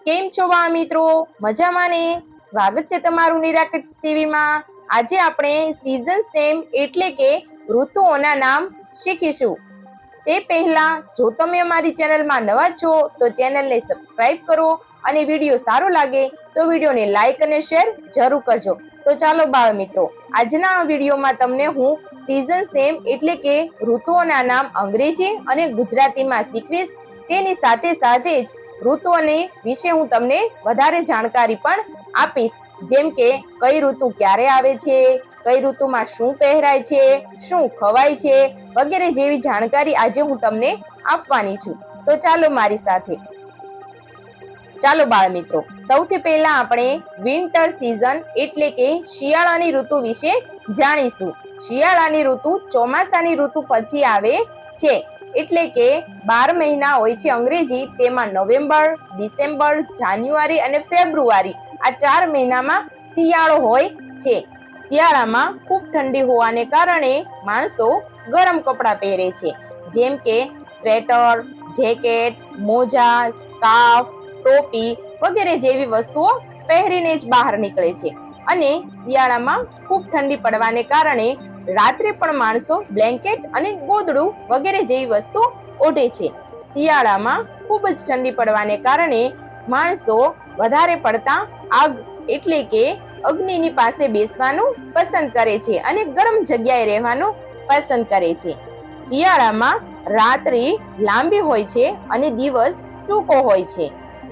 કેમ છો વા મિત્રો? મજામાં ને? સ્વાગત છે તમારું નિરાકિટ્સ ટીવીમાં। આજે આપણે સીઝન્સ નેમ એટલે કે ઋતુઓના નામ શીખીશું। તે પહેલા જો તમે અમારી ચેનલમાં નવા છો તો ચેનલને સબસ્ક્રાઇબ કરો અને વિડીયો સારો લાગે તો વિડીયોને લાઈક અને શેર જરૂર કરજો। તો ચાલો બાળ મિત્રો, આજના વિડીયોમાં તમને હું સીઝન્સ નેમ એટલે કે ઋતુઓના નામ અંગ્રેજી અને ગુજરાતીમાં શીખવીશ। તેની સાથે સાથે જ ઋતુઓને વિશે હું તમને વધારે જાણકારી પણ આપીશ, જેમ કે કઈ ઋતુ ક્યારે આવે છે, કઈ ઋતુમાં શું પહેરાય છે, શું ખવાય છે વગેરે જેવી જાણકારી આજે હું તમને આપવાની છું। તો ચાલો મારી સાથે। ચાલો બાળ મિત્રો, સૌથી પહેલા આપણે વિન્ટર સીઝન એટલે કે શિયાળાની ઋતુ વિશે જાણીશું। શિયાળાની ઋતુ ચોમાસાની ઋતુ પછી આવે છે, એટલે કે 12 મહિના હોય છે અંગ્રેજી, તેમાં નવેમ્બર, ડિસેમ્બર, જાન્યુઆરી અને ફેબ્રુઆરી આ 4 મહિનામાં શિયાળો હોય છે। શિયાળામાં ખૂબ ઠંડી હોવાને કારણે માણસો ગરમ કપડાં પહેરે છે, જેમ કે સ્વેટર, જેકેટ, મોજા, સ્કાર્ફ, ટોપી વગેરે જેવી વસ્તુઓ પહેરીને જ બહાર નીકળે છે। અને શિયાળામાં ખૂબ ઠંડી પડવાને કારણે રાત્રે પણ માણસો બ્લેન્કેટ અને ગોદડું વગેરે જેવી વસ્તુ ઓઢે છે। શિયાળામાં ખૂબ જ ઠંડી પડવાને કારણે માણસો વધારે પડતા આગ એટલે કે અગ્નિની પાસે બેસવાનું પસંદ કરે છે અને ગરમ જગ્યાએ રહેવાનું પસંદ કરે છે। શિયાળામાં રાત્રિ લાંબી હોય છે અને દિવસ ટૂંકો હોય છે।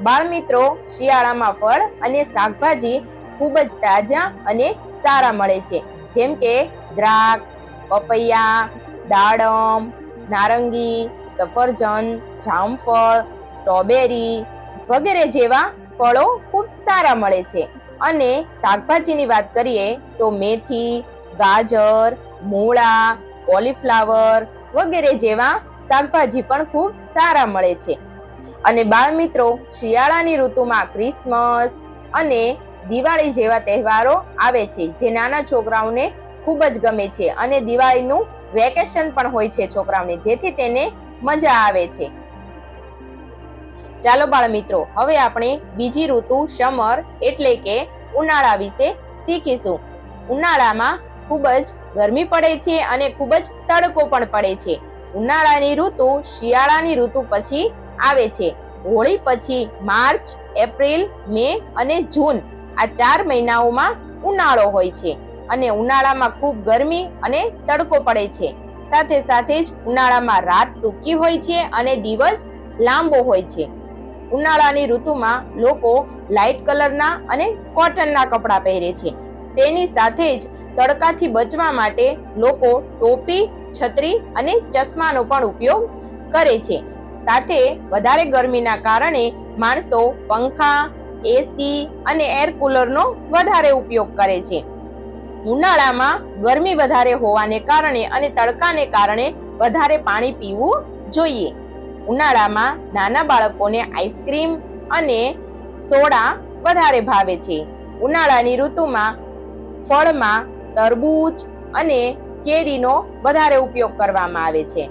બાળ મિત્રો, શિયાળામાં ફળ અને શાકભાજી ખૂબ જ તાજા અને સારા મળે છે, જેમ કે દ્રાક્ષ, પપૈયા, દાડમ, નારંગી, સફરજન, જામફળ, સ્ટ્રોબેરી વગેરે જેવા ફળો ખૂબ સારા મળે છે। અને શાકભાજીની વાત કરીએ તો મેથી, ગાજર, મૂળા, કોલીફ્લાવર વગેરે જેવા શાકભાજી પણ ખૂબ સારા મળે છે। અને બાળ મિત્રો, શિયાળાની ઋતુમાં ક્રિસમસ અને દિવાળી જેવા તહેવારો આવે છે, જે નાના છોકરાઓને ખૂબ જ ગમે છે અને દિવાળીનું વેકેશન પણ હોય છે છોકરાઓને, જેથી તેને મજા આવે છે। ચાલો બાળ મિત્રો, હવે આપણે બીજી ઋતુ સમર એટલે કે ઉનાળા વિશે શીખીશું। ઉનાળામાં ખૂબ જ ગરમી પડે છે અને ખૂબ જ તડકો પણ પડે છે। ઉનાળાની ઋતુ શિયાળાની ઋતુ પછી આવે છે। હોળી પછી માર્ચ, એપ્રિલ, મે અને જૂન આ 4 મહિનાઓમાં ઉનાળો હોય છે અને ઉનાળામાં ખૂબ ગરમી અને તડકો પડે છે। સાથે સાથે જ ઉનાળામાં રાત ટૂંકી હોય છે અને દિવસ લાંબો હોય છે। ઉનાળાની ઋતુમાં લોકો લાઇટ કલરના અને કોટનના કપડાં પહેરે છે। તેની સાથે જ તડકાથી બચવા માટે લોકો ટોપી, છત્રી અને ચશ્માનો પણ ઉપયોગ કરે છે। સાથે વધારે ગરમીના કારણે માણસો પંખા, એસી અને એર કુલરનો વધારે ઉપયોગ કરે છે। ઉનાળામાં ગરમી વધારે હોવાને કારણે અને તડકાને કારણે વધારે પાણી પીવું જોઈએ। ઉનાળામાં નાના બાળકોને આઈસ્ક્રીમ અને સોડા વધારે ભાવે છે। ઉનાળાની ઋતુમાં ફળમાં તરબૂચ અને કેરીનો વધારે ઉપયોગ કરવામાં આવે છે।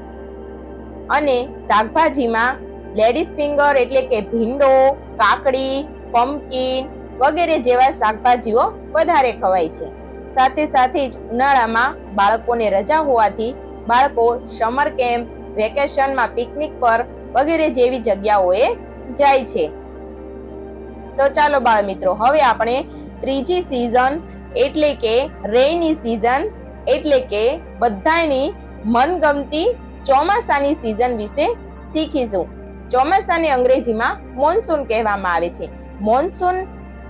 અને શાકભાજીમાં લેડીઝ ફિંગર એટલે કે ભીંડો, કાકડી, પમ્પકિન વગેરે જેવા શાકભાજીઓ વધારે ખવાય છે। સાથે સાથે જ ઉનાળામાં બાળકોને રજા હોવાથી બાળકો સમર કેમ્પ, વેકેશનમાં પિકનિક પર વગેરે જેવી જગ્યાઓએ જાય છે। તો ચાલો બાળ મિત્રો, હવે આપણે ત્રીજી સીઝન એટલે કે રેઇની સીઝન એટલે કે બધાની મનગમતી ચોમાસાની સીઝન વિશે શીખીશું। ચોમાસાને અંગ્રેજીમાં મોન્સૂન કહેવામાં આવે છે। મોન્સૂન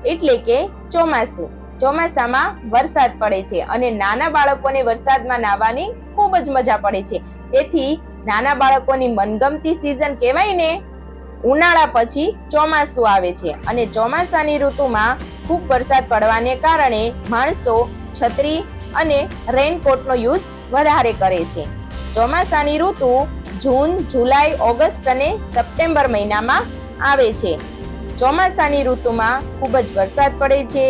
એટલે કે ચોમાસું। ચોમાસામાં વરસાદ પડે છે અને નાના બાળકોને વરસાદમાં નાહવાની ખૂબ જ મજા પડે છે। તેથી નાના બાળકોની મનગમતી સીઝન કહેવાય ને। ઉનાળા પછી ચોમાસું આવે છે અને ચોમાસાની ઋતુમાં ખૂબ વરસાદ પડવાને કારણે માણસો છત્રી અને રેનકોટનો યુઝ વધારે કરે છે। ચોમાસાની ઋતુ જૂન, જુલાઈ, ઓગસ્ટ અને સપ્ટેમ્બર મહિનામાં આવે છે। ચોમાસાની ઋતુમાં ખૂબ જ વરસાદ પડે છે,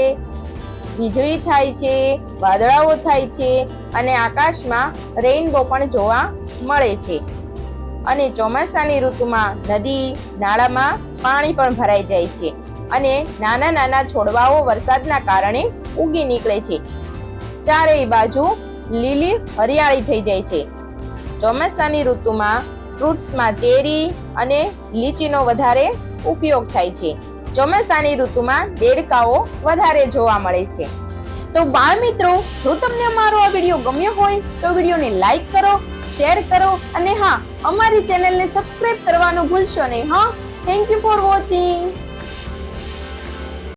વીજળી થાય છે, વાદળાઓ થાય છે અને આકાશમાં રેઇનબો પણ જોવા મળે છે। અને ચોમાસાની ઋતુમાં નદી નાળામાં પાણી પણ ભરાઈ જાય છે અને નાના નાના છોડવાઓ વરસાદના કારણે ઉગી નીકળે છે. ચારેય બાજુ લીલી હરિયાળી થઈ જાય છે. ચોમાસાની ઋતુમાં ફ્રૂટ્સમાં ચેરી અને લીચીનો વધારે ઉપયોગ થાય છે. ચોમાસાની ઋતુમાં દેડકાઓ વધારે જોવા મળે છે. તો બાળ મિત્રો, જો તમને અમારો આ વિડીયો ગમ્યો હોય તો વિડીયોને લાઈક કરો, શેર કરો અને હા, અમારી ચેનલને સબસ્ક્રાઇબ કરવાનું ભૂલશો નહીં. હા, થેન્ક યુ ફોર વોચિંગ.